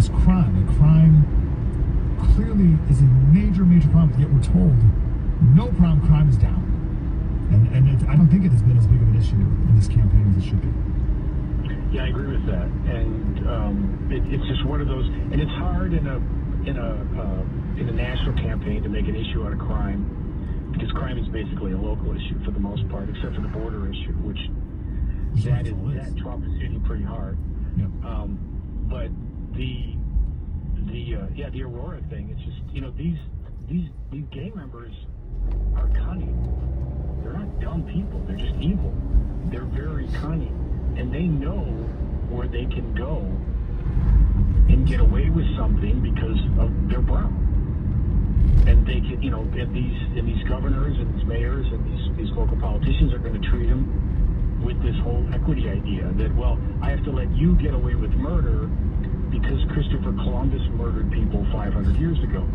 this crime. The crime clearly is a major, major problem, yet we're told no problem, crime is down. And I don't think it has been as big of an issue in this campaign as it should be. Yeah, I agree with that. And it's just one of those, and it's hard in a national campaign to make an issue out of crime, because crime is basically a local issue for the most part, except for the border issue, which that Trump is hitting pretty hard. Yep. But the Aurora thing, it's just, these gay members are cunning. They're not dumb people. They're just evil. They're very cunning, and they know where they can go and get away with something because of their brown. And they can, and these governors and these mayors and these local politicians are going to treat them with this whole equity idea that, well, I have to let you get away with murder because Christopher Columbus murdered people 500 years ago.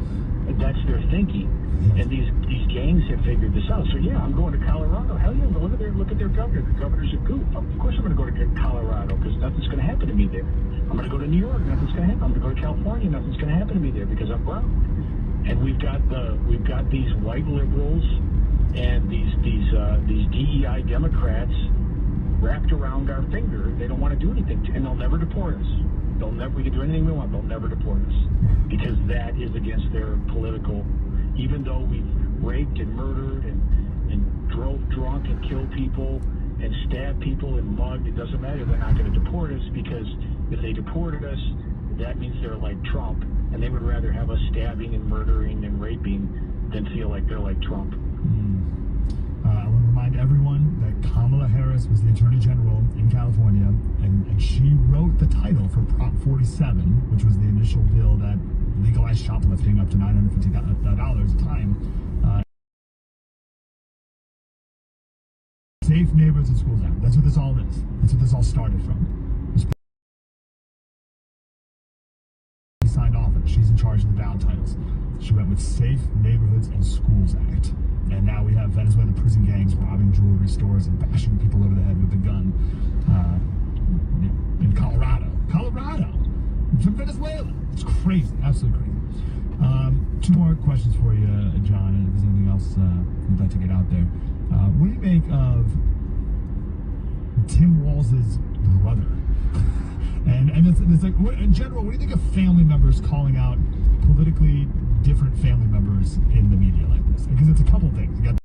And that's their thinking. And these gangs have figured this out. So yeah, I'm going to Colorado. Hell yeah, look at their governor. The governor's a goof. Of course I'm going to go to Colorado because nothing's going to happen to me there. I'm going to go to New York. Nothing's going to happen. I'm going to go to California. Nothing's going to happen to me there because I'm brown. And we've got these white liberals and these DEI Democrats wrapped around our finger. They don't want to do anything, and they'll never deport us. We can do anything we want. They'll never deport us because that is against their political. Even though we've raped and murdered and drove drunk and killed people and stabbed people and mugged, it doesn't matter. They're not going to deport us because if they deported us, that means they're like Trump, and they would rather have us stabbing and murdering and raping than feel like they're like Trump. I want to remind everyone that Kamala Harris was the Attorney General in California, and she wrote the title for Prop 47, which was the initial bill that legalized shoplifting up to $950 a time. Safe Neighborhoods and Schools Act. That's what this all is. That's what this all started from. She signed off on it. She's in charge of the ballot titles. She went with Safe Neighborhoods and Schools Act. And now we have Venezuelan prison gangs robbing jewelry stores and bashing people over the head with a gun in Colorado. From Venezuela. It's crazy. Absolutely crazy. Two more questions for you, John, and if there's anything else you'd like to get out there. What do you make of Tim Walz's brother? And it's like, in general, what do you think of family members calling out politically different family members in the media like this? Because it's a couple things. You got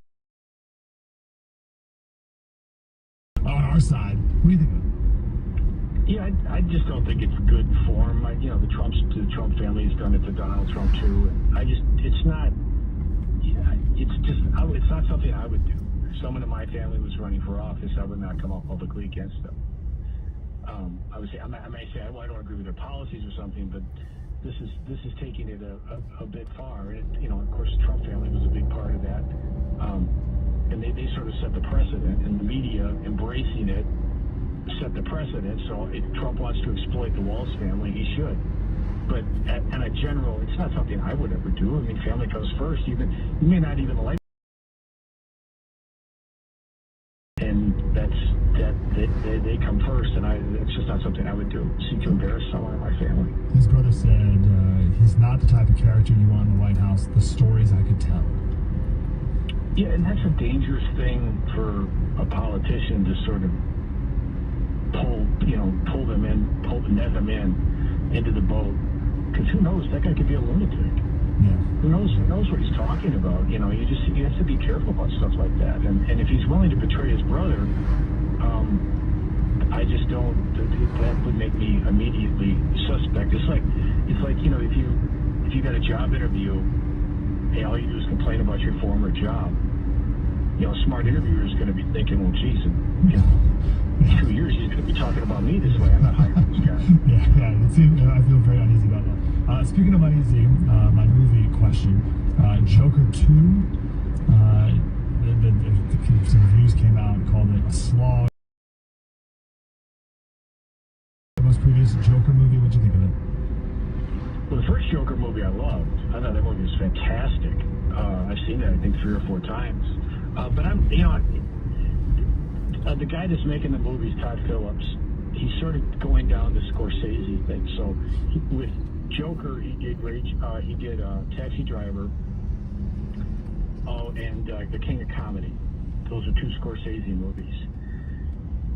on our side. What do you think of it? Yeah, I just don't think it's good form. The Trump family has done it to Donald Trump too. It's not something I would do. If someone in my family was running for office, I would not come out publicly against them. I would say, I may say, well, I don't agree with their policies or something, but this is taking it a bit far. And of course, the Trump family was a big part of that. And they sort of set the precedent, and the media embracing it set the precedent. So if Trump wants to exploit the Walz family, he should. But in a general, it's not something I would ever do. I mean, family comes first. You may not even like, and they come first, and it's just not something I would do. Seek to embarrass someone in my family. His brother said he's not the type of character you want in the White House. The stories I could tell. Yeah, and that's a dangerous thing for a politician to sort of net them into the boat. Because who knows? That guy could be a lunatic. Yeah. Who knows what he's talking about? You have to be careful about stuff like that. And if he's willing to betray his brother, I just don't. That would make me immediately suspect. It's like if you got a job interview, and all you do is complain about your former job. A smart interviewer is going to be thinking, well, geez, in 2 years he's going to be talking about me this way. I'm not hiring this guy. I feel very uneasy about that. Speaking of uneasy, my movie question, Joker 2, some reviews came out and called it a slog. The most previous Joker movie, what'd you think of it? Well, the first Joker movie I loved. I thought that movie was fantastic. I've seen it, I think, 3 or 4 times. But the guy that's making the movies, Todd Phillips, he's sort of going down the Scorsese thing. So with Joker, he did Taxi Driver. Oh, and The King of Comedy. Those are two Scorsese movies.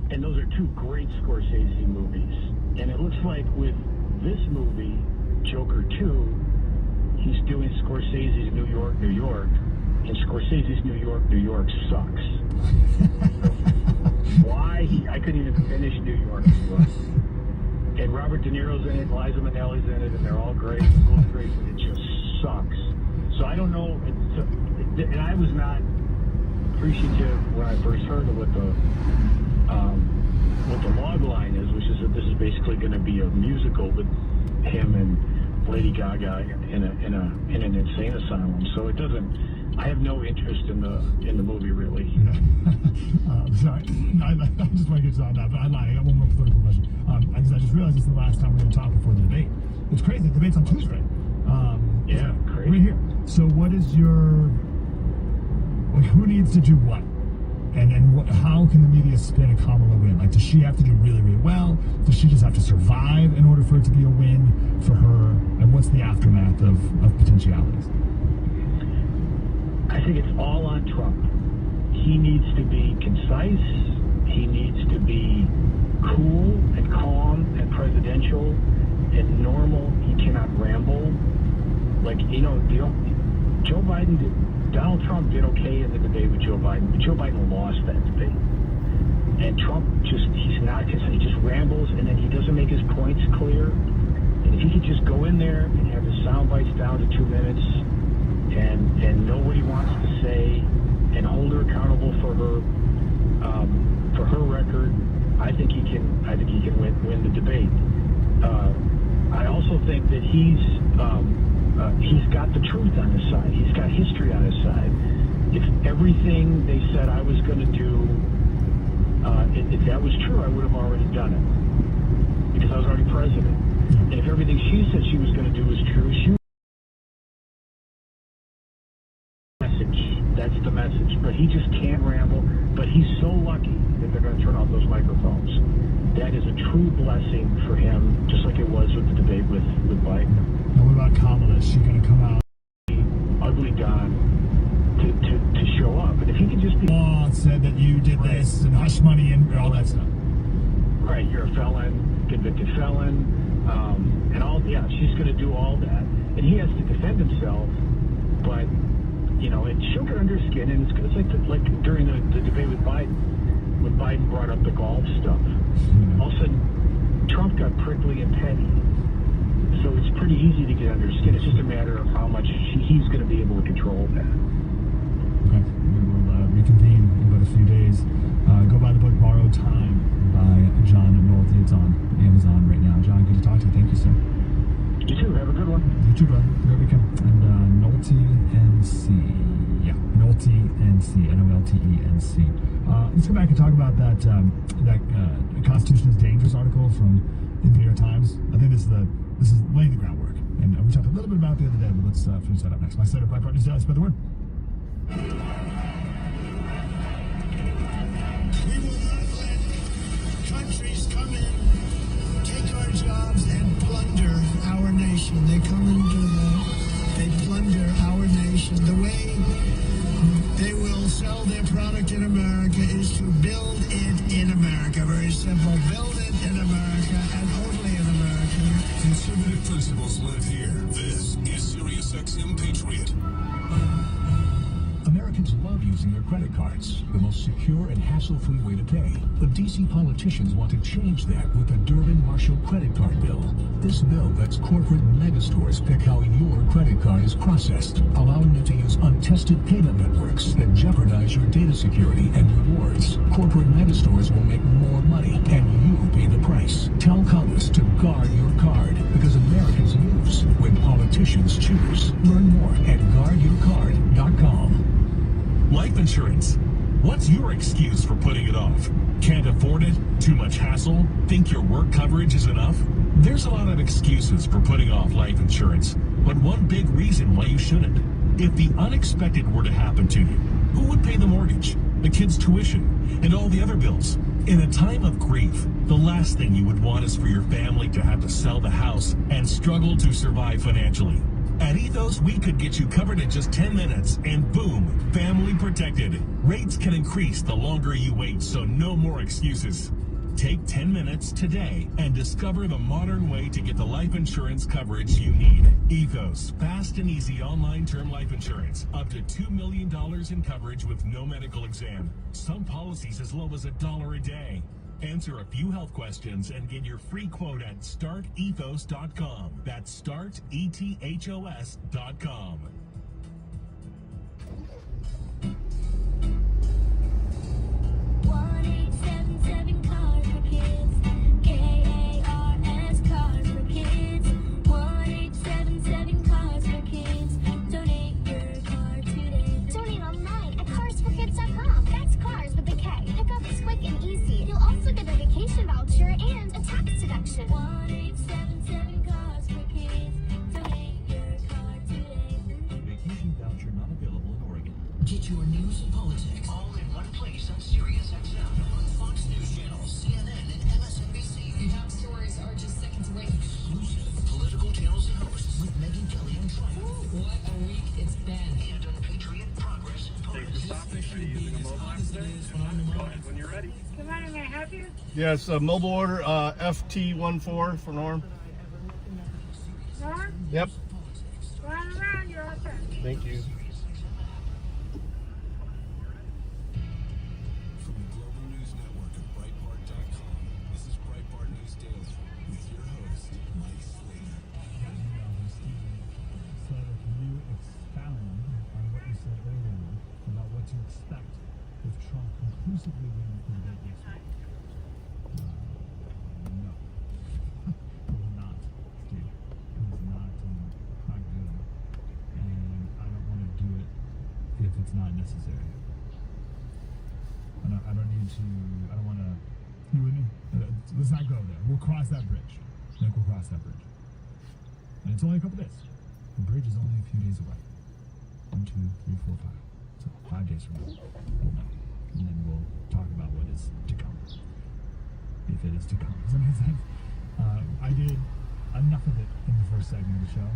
And those are two great Scorsese movies. And it looks like with this movie, Joker 2, he's doing Scorsese's New York, New York. And Scorsese's New York, New York sucks. Why? I couldn't even finish New York, New York. And Robert De Niro's in it, Liza Minnelli's in it, and they're all great. Both great, but it just sucks. So I don't know. And I was not appreciative when I first heard of what the log line is, which is that this is basically going to be a musical with him and Lady Gaga in an insane asylum. So it doesn't. I have no interest in the movie, really. Yeah. Sorry, I just want to get to that, but I lied. I got one more political question. Because I just realized this is the last time we're going to talk before the debate. It's crazy. The debate's on Tuesday. Yeah, crazy. We're here. So what is your... who needs to do what? And how can the media spin a Kamala win? Like, does she have to do really, really well? Does she just have to survive in order for it to be a win for her? And what's the aftermath of potentialities? I think it's all on Trump. He needs to be concise. He needs to be cool and calm and presidential and normal. He cannot ramble. Like, Joe Biden Donald Trump did okay in the debate with Joe Biden, but Joe Biden lost that debate. And Trump he's not concise. He just rambles, and then he doesn't make his points clear. And if he could just go in there and have his sound bites down to 2 minutes and know what he wants to say and hold her accountable for her record, I think he can win the debate. I also think that he's got the truth on his side. He's got history on his side. If everything they said I was going to do, if that was true, I would have already done it because I was already president. And if everything she said she was going to do was true, that's the message. But he just can't ramble. But he's so lucky that they're going to turn off those microphones. That is a true blessing for him, just like it was with the debate with Biden. Now what about Kamala? Is she going to come out? Ugly Don to show up. And if he could just be... Law said that you did this and hush money and all that stuff. Right, you're a felon, convicted felon, and all, yeah, she's going to do all that. And he has to defend himself, but, it shook her under skin, and it's like during the debate with Biden, when Biden brought up the golf stuff. All of a sudden, Trump got prickly and petty. So it's pretty easy to get under skin. It's just a matter of how much he's going to be able to control that. Okay, we will reconvene in about a few days. Go buy the book Borrowed Time by John Nolte. It's on Amazon right now. John, good to talk to you. Thank you, sir. You too. Have a good one. You too, brother. Good weekend. And Nolte NC. Yeah, Nolte NC. NOLTE-NC. Let's go back and talk about that Constitution is Dangerous article from the New York Times. I think this is laying the groundwork. And we talked a little bit about it the other day, but let's finish that up next. My setup by partners, spread the word. We will not let countries come in, take our jobs, and plunder our nation. They come they plunder our nation. The way they will sell their product in America is to build it in America. Very simple. Build it in America and only in America. Conservative principles live here. This is SiriusXM Patriot. Americans love using their credit cards, the most secure and hassle-free way to pay. But D.C. politicians want to change that with the Durbin-Marshall credit card bill. This bill lets corporate megastores pick how your credit card is processed, allowing you to use untested payment networks that jeopardize your data security and rewards. Corporate megastores will make more money, and you pay the price. Tell Congress to guard your card, because Americans lose when politicians choose. Learn more at guardyourcard.com. Life insurance. What's your excuse for putting it off? Can't afford it? Too much hassle? Think your work coverage is enough? There's a lot of excuses for putting off life insurance, but one big reason why you shouldn't. If the unexpected were to happen to you, who would pay the mortgage, the kids' tuition, and all the other other bills. In a time of grief, the last thing you would want is for your family to have to sell the house and struggle to survive financially. At Ethos, we could get you covered in just 10 minutes, and boom, family protected. Rates can increase the longer you wait, so no more excuses. Take 10 minutes today and discover the modern way to get the life insurance coverage you need. Ethos, fast and easy online term life insurance. Up to $2 million in coverage with no medical exam. Some policies as low as $1 a day. Answer a few health questions and get your free quote at startethos.com. That's startethos.com. Voucher and a tax deduction. 1-877-CARS-FOR-KIDS. Donate your card today. Vacation voucher not available in Oregon. Get your news and politics all in one place on SiriusXM, on Fox News Channel, CNN, and MSNBC. Your top stories are just seconds away. Exclusive political channels and hosts with Megyn Kelly and Trump. What a week it's been. And on Patriot Progress and Thanks for stopping. Are you using a mobile app today? Go ahead when you're ready. Good morning, may I help you? Yes, mobile order FT14 for Norm. Norm? Yep. Run around, you're all set. Thank you. From the Global News Network of Breitbart.com, this is Breitbart News Daily with your host, Mike Slater. So can you expound on what you said earlier about what to expect if Trump conclusively wins the debate yesterday? No. It was not, Steve. It was not good. And I don't want to do it if it's not necessary. I don't need to, I don't want to, you with me? Let's not go there. We'll cross that bridge. We'll cross that bridge. And it's only a couple days. The bridge is only a few days away. 1, 2, 3, 4, 5. So 5 days from now, we'll know. And then we'll talk about what is to come. If it is to come. Does that make sense? I did enough of it in the first segment of the show.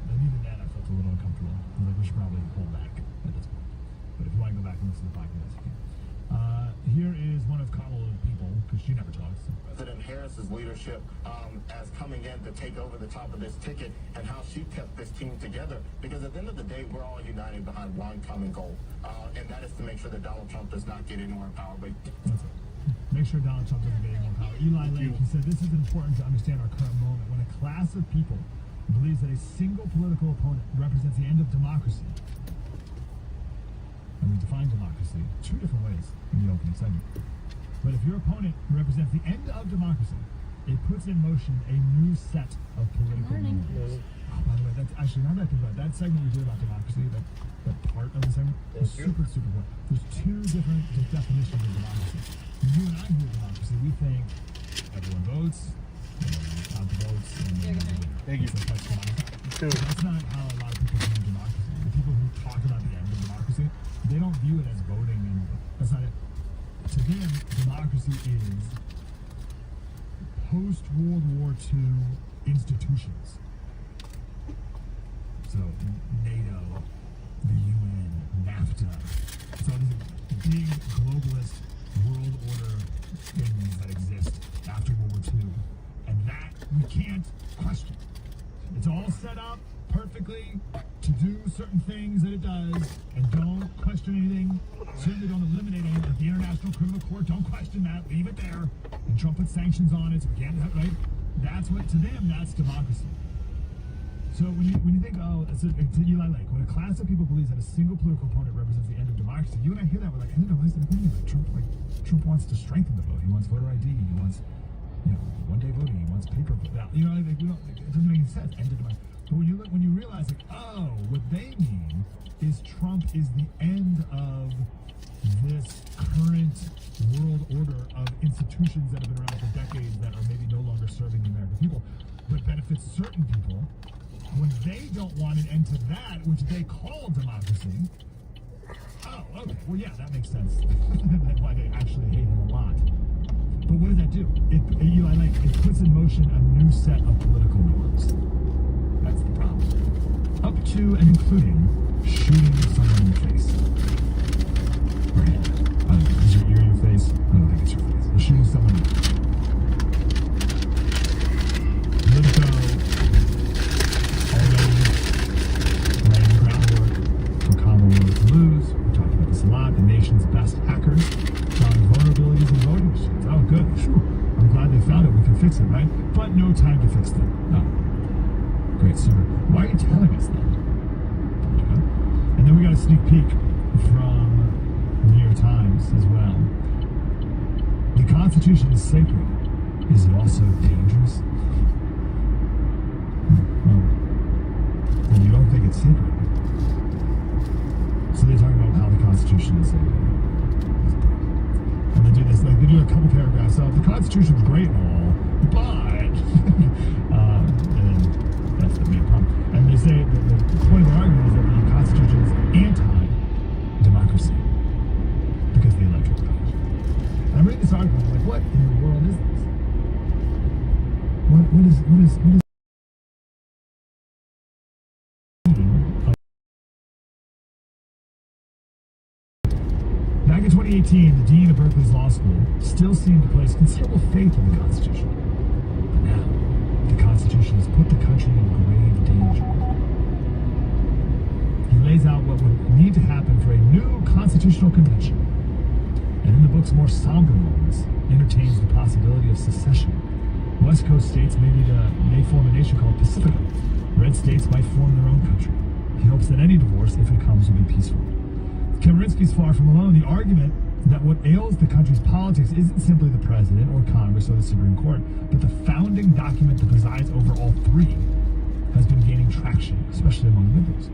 And even then, I felt a little uncomfortable. I was like, we should probably hold back at this point. But if you want to go back and listen to the podcast, you can. Here is one of Kamala's people, because she never talks. President Harris's leadership as coming in to take over the top of this ticket and how she kept this team together. Because at the end of the day, we're all united behind one common goal. And that is to make sure that Donald Trump does not get any more power. But that's it. Make sure Donald Trump doesn't get any more power. Eli Lake, he said, this is important to understand our current moment. When a class of people believes that a single political opponent represents the end of democracy. And we define democracy 2 different ways in the opening segment. But if your opponent represents the end of democracy, it puts in motion a new set of political movements. Oh, by the way, that's actually, now that I think about it, that segment we did about democracy, that part of the segment was super important. There's 2 different definitions of democracy. When you and I hear democracy, we think everyone votes, count the votes, and Thank you. That's not how a lot of people view democracy. The people who talk about the end of democracy, they don't view it as voting, and that's not it. To them, democracy is post-World War II institutions. So NATO, the UN, NAFTA. So these big globalist world order things that exist after World War II. And that we can't question. It's all set up perfectly to do certain things that it does, and don't question anything. Certainly don't eliminate anything. Like the International Criminal Court, don't question that. Leave it there. And Trump put sanctions on it, so we can't, right? That's what, to them, that's democracy. So when you think, oh, it's Eli Lake, when a class of people believes that a single political opponent represents the end of democracy, you and I hear that, we're like, I don't know, what is the opinion? Trump wants to strengthen the vote. He wants voter ID. He wants, one-day voting. He wants paper ballot. We don't. It doesn't make any sense. End of democracy. But when you realize, like, oh, what they mean is Trump is the end of this current world order of institutions that have been around for decades that are maybe no longer serving the American people, but benefits certain people. When they don't want an end to that, which they call democracy, oh, okay, well, yeah, that makes sense. That's why they actually hate him a lot. that do? It puts in motion a new set of political norms. That's the problem. Up to and including shooting someone in the face. Or hand. I don't know. Is your ear your face? I don't think it's your face. But shooting someone in the face. Politico already laying the groundwork for Kamala to lose. We talked about this a lot. The nation's best hackers found vulnerabilities in voting machines. Oh, good. Phew. I'm glad they found it. We can fix it, right? But no time to fix them. No. Great, super. Why are you telling us that? And then we got a sneak peek from the New York Times as well. The Constitution is sacred. Is it also dangerous? Well, you don't think it's sacred. So they talk about how the Constitution is sacred. And they do this, like, they do a couple paragraphs of the Constitution's great and all, but and that's the main problem. And they say that the point of the argument is that the Constitution is anti-democracy because of the Electoral College. And I'm reading this article, I'm like, what in the world is this? What is Back in 2018, the dean of Berkeley's law school still seemed to place considerable faith in the Constitution. But now, the Constitution has put the country in grave danger. He lays out what would need to happen for a new constitutional convention. And in the book's more somber moments, entertains the possibility of secession. West Coast states may form a nation called Pacifica. Red states might form their own country. He hopes that any divorce, if it comes, will be peaceful. Kemerinsky's far from alone. The argument that what ails the country's politics isn't simply the president or Congress or the Supreme Court, but the founding document that presides over all three has been gaining traction, especially among liberals.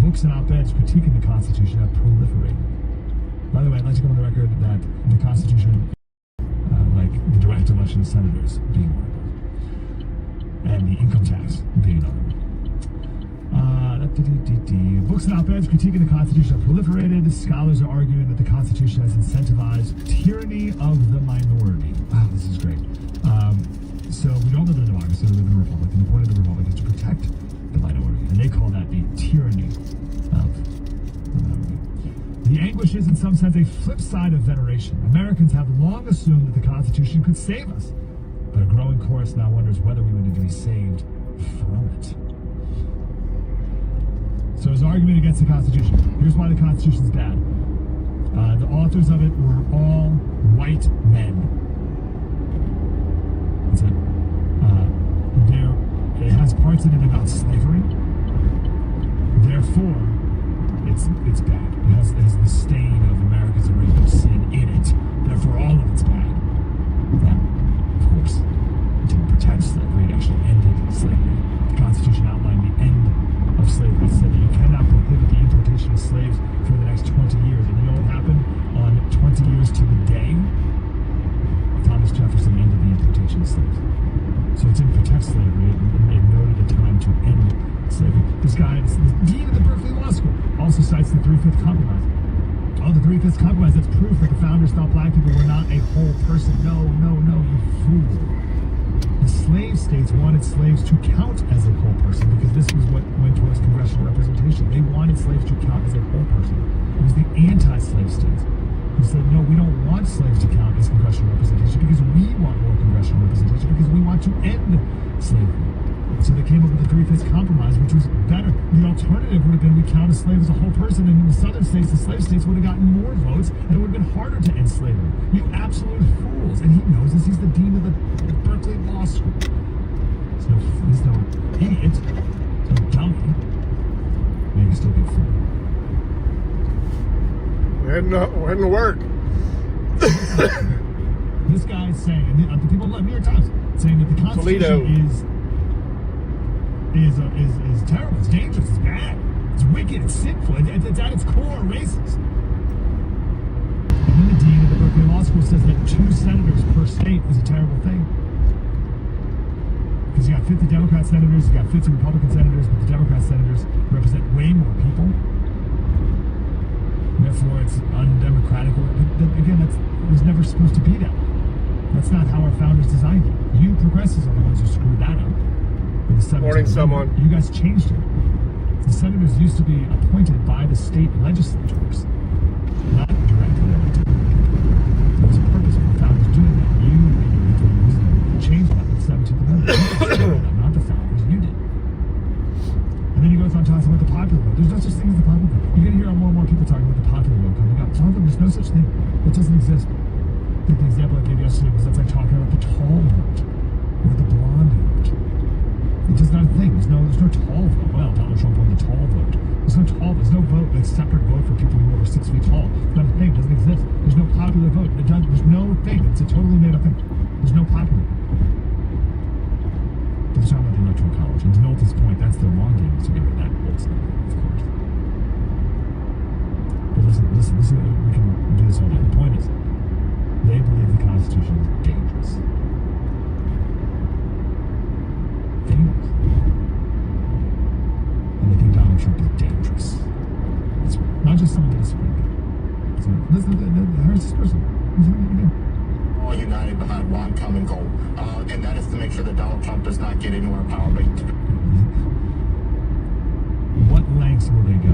Books and op-eds critiquing the Constitution have proliferated. By the way, I'd like to go on the record that the Constitution, like the direct election of senators being one of them, and the income tax being another one. Books and op-eds critiquing the Constitution have proliferated. Scholars are arguing that the Constitution has incentivized tyranny of the minority. Wow, this is great. So we don't live in a democracy, we live in a republic, and the point of the republic is to protect the minority, and they call that the tyranny of the minority. The anguish is, in some sense, a flip side of veneration. Americans have long assumed that the Constitution could save us, but a growing chorus now wonders whether we would be saved from it. So his argument against the Constitution. Here's why the Constitution is bad. The authors of it were all white men. That's it. It has parts in it about slavery. Therefore, it's bad. It has the stain of America's original sin in it. Therefore, all of it's bad. Now, of course, it didn't protect slavery. It actually ended slavery. The Constitution outlined the end of slavery. It said that you cannot prohibit the importation of slaves for the next 20 years. And you know what happened on 20 years to the day? Thomas Jefferson ended the importation of slaves. So it didn't protect slavery. It noted a time to end slavery. This guy, the dean of the Berkeley Law School, also cites the Three-Fifths Compromise. Oh, the Three-Fifths Compromise, that's proof that the founders thought black people were not a whole person. No, you fool. The slave states wanted slaves to count as a whole person because this was what went towards congressional representation. They wanted slaves to count as a whole person. It was the anti-slave states who said, no, we don't want slaves to count as congressional representation because we want more congressional representation because we want to end slavery. So they came up with the Three-Fifths Compromise, which was better. The alternative would have been we count a slave as a whole person, and in the southern states, the slave states would have gotten more votes, and it would have been harder to end slavery. You absolute fools. And he knows this. He's the dean of the Berkeley Law School. He's no idiot. He's no dummy. Maybe he's still be a fool. We're heading to work. This guy is saying, and the people of New York Times, saying that the Constitution is terrible, it's dangerous, it's bad, it's wicked, it's sinful, it's at its core racist. And then the dean of the Berkeley Law School says that 2 senators per state is a terrible thing. Because you got 50 Democrat senators, you got 50 Republican senators, but the Democrat senators represent way more people. Therefore, it's undemocratic. But again, it was never supposed to be that way. That's not how our founders designed it. You progressives are the ones who screwed that up. With the 17th Morning, someone. Amendment. You guys changed it. The senators used to be appointed by the state legislatures, not directly elected. There was a purpose for the founders doing that. You, in your infinite wisdom, changed that with the 17th Amendment. Not the founders, you did. And then he goes on talking about the popular vote. There's no such thing as the popular vote. You're going to hear more and more people talking about the popular vote coming up. There's no such thing. It doesn't exist. I think the example I gave yesterday was that's like talking about the tall vote or the blonde vote. It's just not a thing. There's no tall vote. Well, Donald Trump won the tall vote. There's no vote, like separate vote for people who are over 6 feet tall. It's not a thing. It doesn't exist. There's no popular vote. There's no thing. It's a totally made up thing. There's no popular vote. But they're talking about the electoral college. And to Nolte's point, that's their long game is to get rid of that ultimately, of course. But listen, we can do this all day. The point is, they believe the Constitution is dangerous. Dangerous. And they think Donald Trump is dangerous. That's right. Not just someone to the Supreme Court. Listen, here's this person. All united behind one common goal, and that is to make sure that Donald Trump does not get anywhere power base. What lengths will they go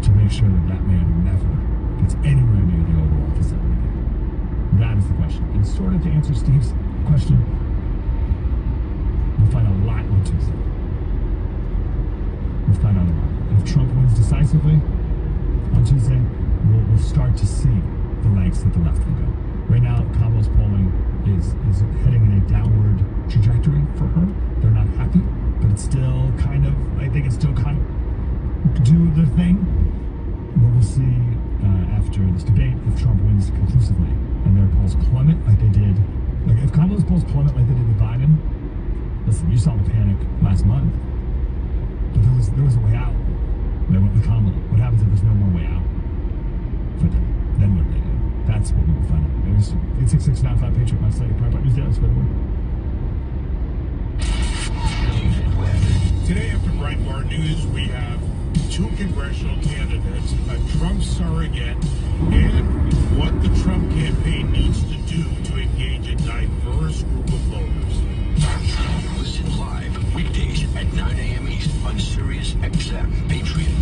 to make sure that man never gets anywhere near the Oval Office ever again? That is the question. And sort of to answer Steve's question, we'll find a lot on Tuesday. We'll find out a lot. And if Trump wins decisively on Tuesday, we'll start to see the lengths that the left will go. Right now, Kamala's polling is heading in a downward trajectory for her. They're not happy, but it's still kind of, I think it's still kind of do the thing. But we'll see after this debate if Trump wins conclusively and their polls plummet like they did. Like if Kamala's polls plummet like they did with Biden, listen, you saw the panic last month. But there was a way out. They went with Kamala. What happens if there's no more way out for them? Then what do they do? That's what we will find out. It was 866-95 Patriot, my site, Private News Daily, spread the word. Today after Breitbart News, we have two congressional candidates, a Trump surrogate, and what the Trump campaign needs to do to engage a diverse group of voters. Listen live weekdays at 9 a.m. East on Sirius XM Patriot.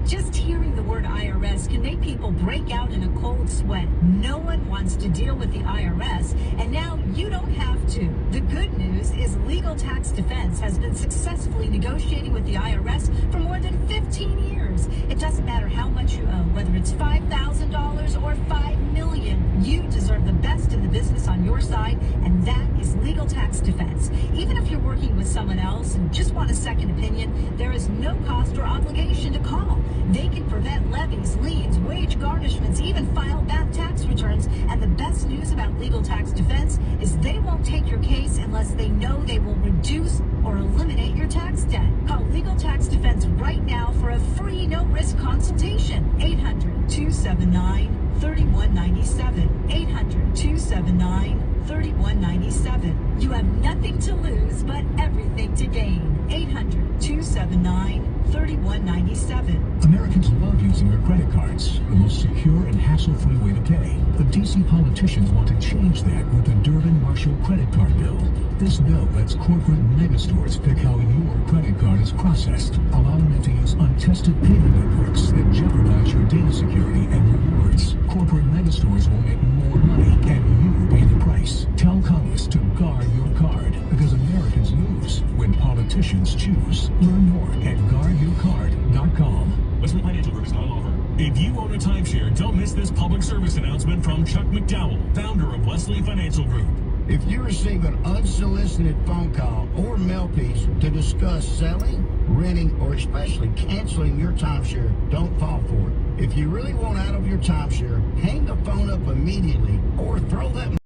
Just hearing the word IRS can make people break out in a cold sweat. No one wants to deal with the IRS, and now you don't have to. The good news is Legal Tax Defense has been successfully negotiating with the IRS for more than 15 years. It doesn't matter how much you owe, whether it's $5,000 or $5 million. You deserve the best in the business on your side, and that is Legal Tax Defense. Even if you're working with someone else and just want a second opinion, there is no cost or obligation to call. They can prevent levies, liens, wage garnishments, even file back tax returns. And the best news about Legal Tax Defense is they won't take your case unless they know they will reduce or eliminate your tax debt. Call Legal Tax Defense right now for a free, no-risk consultation. 800-279-3197. 800-279-3197. You have nothing to lose, but everything to gain. 800-279-3197. Americans love using their credit cards, the most secure and hassle-free way to pay. But DC politicians want to change that with the Durbin-Marshall credit card bill. This bill lets corporate megastores pick how your credit card is processed, allowing them to use untested payment networks that jeopardize your data security and rewards. Corporate megastores will make more money, and you pay the price. Tell Congress to guard your card, because Americans lose when politicians choose. Learn more at guardyourcard.com. Wesley Financial Group is not a law firm. If you own a timeshare, don't miss this public service announcement from Chuck McDowell, founder of Wesley Financial Group. If you receive an unsolicited phone call or mail piece to discuss selling, renting, or especially canceling your timeshare, don't fall for it. If you really want out of your timeshare, hang the phone up immediately or throw that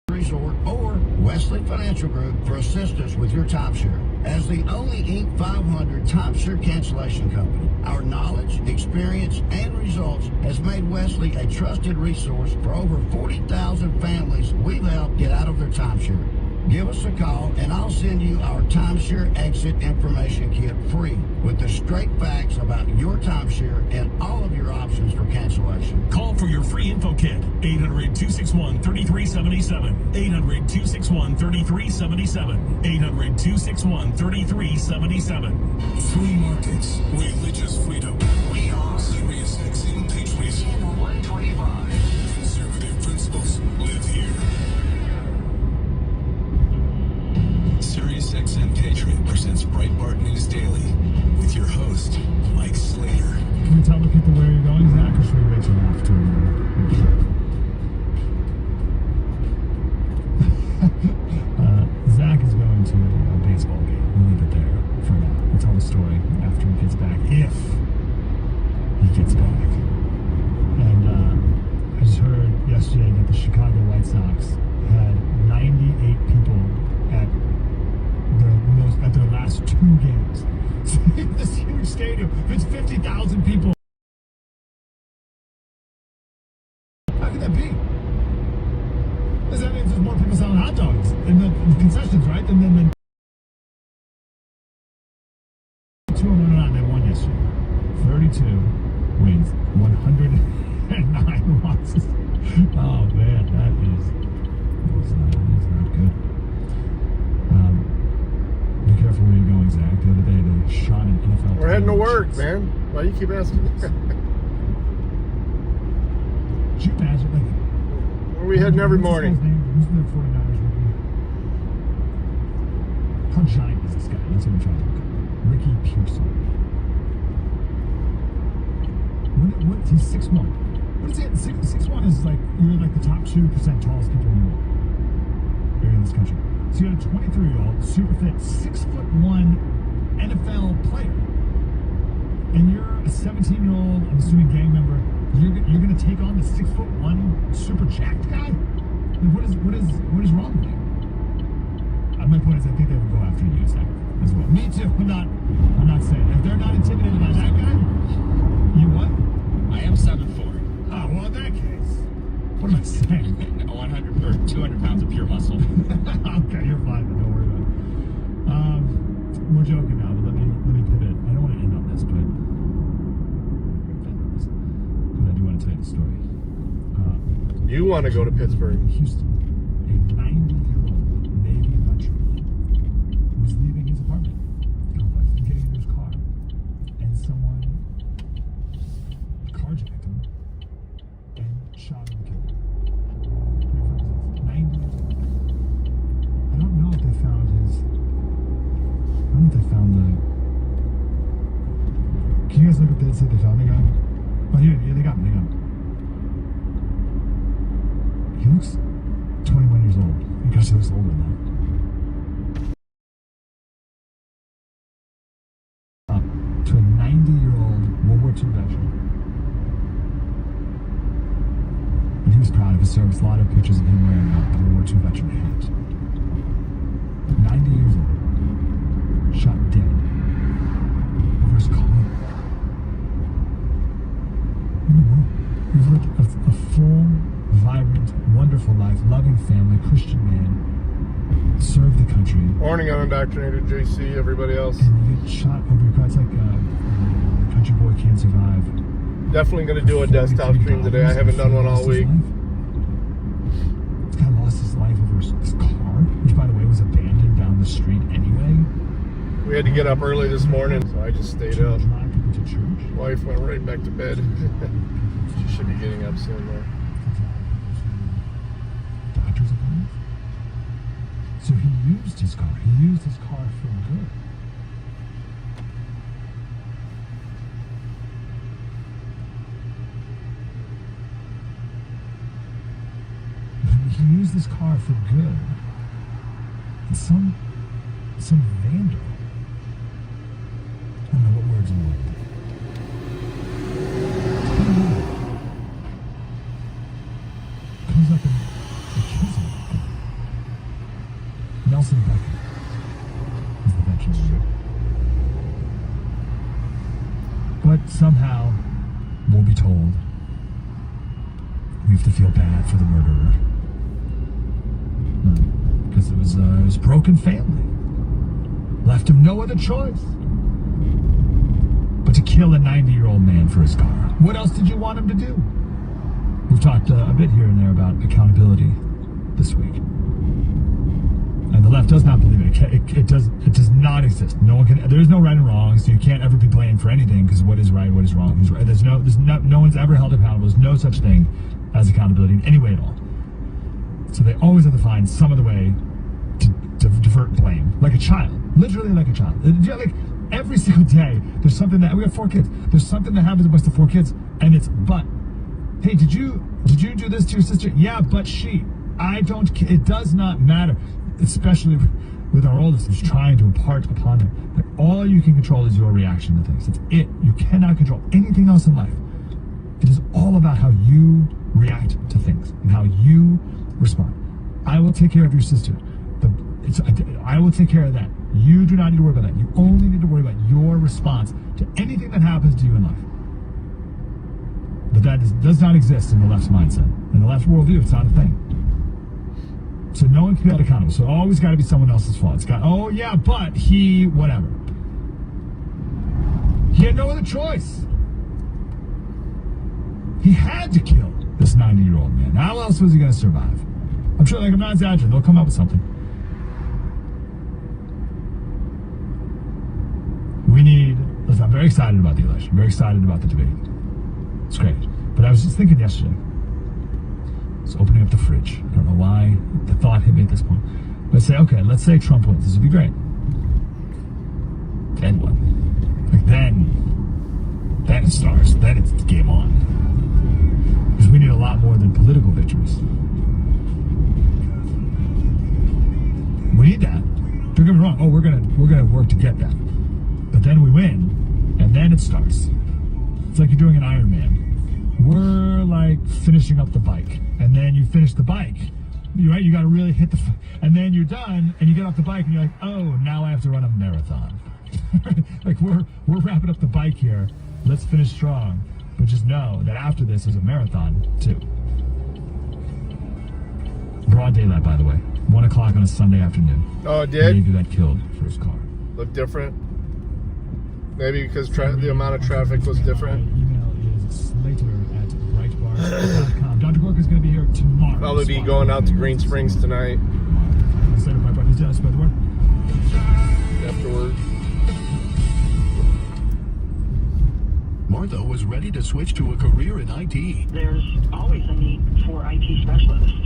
resort or Wesley Financial Group for assistance with your timeshare. As the only Inc. 500 timeshare cancellation company, our knowledge, experience, and results has made Wesley a trusted resource for over 40,000 families we've helped get out of their timeshare. Give us a call and I'll send you our timeshare exit information kit free with the straight facts about your timeshare and all of your options for cancellation. Call for your free info kit. 800-261-3377. 800-261-3377. 800-261-3377. Free markets, religious freedom. We are Sirius XM Patriots. Channel 125. Conservative principles live here. Sirius XM Patriot presents Breitbart News Daily with your host, Mike Slater. Can you tell the people where you're going, Zach, or should we wait till after your trip? Zach is going to a baseball game. We'll leave it there for now. We'll tell the story after he gets back, if he gets back. And I just heard yesterday that the Chicago White Sox had 98 people at their last 2 games. This huge stadium, it's 50,000 people. How could that be? Because that means there's more people selling hot dogs in the concessions, right? And then the 209, they won yesterday. 32 wins, 109 losses. Oh man, that is not good. Be careful where you're going, Zach. The other day they shot an NFL. We're heading to work, man. Why do you keep asking? Could you imagine, like, Where are we heading every morning? Who's the 49ers rookie? How giant is this guy? That's what I'm trying to look at. Ricky Pearson. What he's 6'1". What is it? 6'1" is like, you're like the top 2% tallest people in the world. Here in this country. So you got a 23-year-old, super fit, 6'1" NFL player, and you're a 17-year-old, I'm assuming gang member. You're going to take on the 6'1" super jacked guy? Like, what is wrong with you? My point is, I think they would go after you, Zach, as well. Me too. I'm not saying if they're not intimidated by that guy. You what? I am 7'4". Oh well, in that case, what am I saying? 100 or 200 pounds of pure muscle. Okay, you're fine, but don't worry about it. We're joking now, but let me pivot. I don't want to end on this, but because I do want to tell you the story. You want to go to Pittsburgh? Houston, a 90-year-old Navy veteran was leaving his apartment complex and getting into his car, and someone carjacked him and shot him and killed him. 90 years old. I don't know if they found the. Can you guys look up there and see if they found the guy? Oh, yeah, they got him. He looks 21 years old. I guess he looks older than that. To a 90-year-old World War II veteran. And he was proud of his service. A lot of pictures of him wearing a World War II veteran hat. 90 years old. Shot dead. Over his car. In the world. He's lived a full, vibrant, wonderful life. Loving family. Christian man. Served the country. Morning, unindoctrinated JC, everybody else. And you get shot over your car. It's like Country Boy Can't Survive. Definitely going to do a desktop stream today. I haven't done one all week. This guy lost his life over his car, which, by the way, was abandoned down the street anyway. We had to get up early this morning, so I just stayed up. Drive people to church. Wife went right back to bed. She should be getting up soon, though. Doctor's appointments. So he used his car. He used his car for good. He used his car for good. And some vandal. I don't know what words I'm looking comes up and kills him. Nelson Becker is the veteran. But somehow, we'll be told, we have to feel bad for the murderer. Because it was his broken family. Left him no other choice but to kill a 90-year-old man for his car. What else did you want him to do? talked a bit here and there about accountability this week. And the left does not believe it. It does not exist. No one can. There's no right and wrong, so you can't ever be blamed for anything because what is right, what is wrong, who's right. No one's ever held accountable. There's no such thing as accountability in any way at all. So they always have to find some other way to divert blame, like a child, literally like a child. Like every single day, there's something that we have 4 kids. There's something that happens amongst the 4 kids, and it's but. Hey, did you do this to your sister? Yeah, but she. I don't. It does not matter. Especially with our oldest, who's trying to impart upon them. Like, all you can control is your reaction to things. That's it. You cannot control anything else in life. It is all about how you react to things and how you respond. I will take care of your sister. I will take care of that. You do not need to worry about that. You only need to worry about your response to anything that happens to you in life. But that does not exist in the left's mindset. In the left worldview, it's not a thing. So no one can be held accountable. So always got to be someone else's fault. It's got, oh yeah, but he, whatever. He had no other choice. He had to kill this 90-year-old man. How else was he going to survive? I'm sure, like, I'm not exaggerating. They'll come up with something. I'm very excited about the election. Very excited about the debate. It's great. But I was just thinking yesterday. I was opening up the fridge. I don't know why the thought hit me at this point. But let's say Trump wins. This would be great. Then what? Like then it starts. Then it's game on. Because we need a lot more than political victories. We need that. Don't get me wrong. Oh, we're gonna work to get that. But then we win, and then it starts. It's like you're doing an Ironman. We're like finishing up the bike, and then you finish the bike. You got to really hit and then you're done, and you get off the bike, and you're like, oh, now I have to run a marathon. Like we're wrapping up the bike here. Let's finish strong, but just know that after this is a marathon too. Broad daylight, by the way. 1 o'clock on a Sunday afternoon. Oh, it did? Maybe that killed for his car. Look different? Maybe because the amount of traffic was different. My email is slater@brightbar.com. Dr. Gorka's going to be here tomorrow. Probably be going out to Green Springs tonight. Slater, my buddy, spread the word. Afterward. Martha was ready to switch to a career in IT. There's always a need for IT specialists,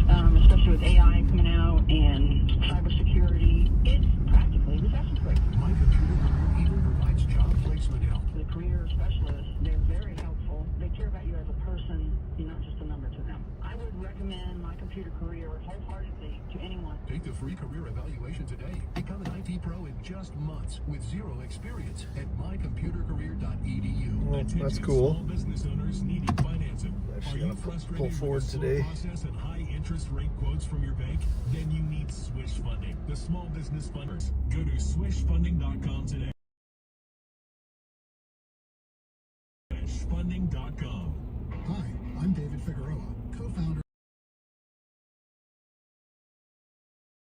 especially with AI coming out and cybersecurity. It's practically necessary. My Computer Career even provides job placement help. The career specialists, they're very helpful. They care about you as a person, you're not just a number to them. I would recommend My Computer Career wholeheartedly to anyone. Take the free career evaluation today. Become an IT pro in just months with zero experience at mycomputercareer.edu. Well, that's cool. Small business owners needing financing. Actually, Are you gonna frustrated pull forward with the slow today. process and high interest rate quotes from your bank? Then you need Swish Funding, the small business funders. Go to swishfunding.com today. Swishfunding.com. Hi, I'm David Figueroa, co-founder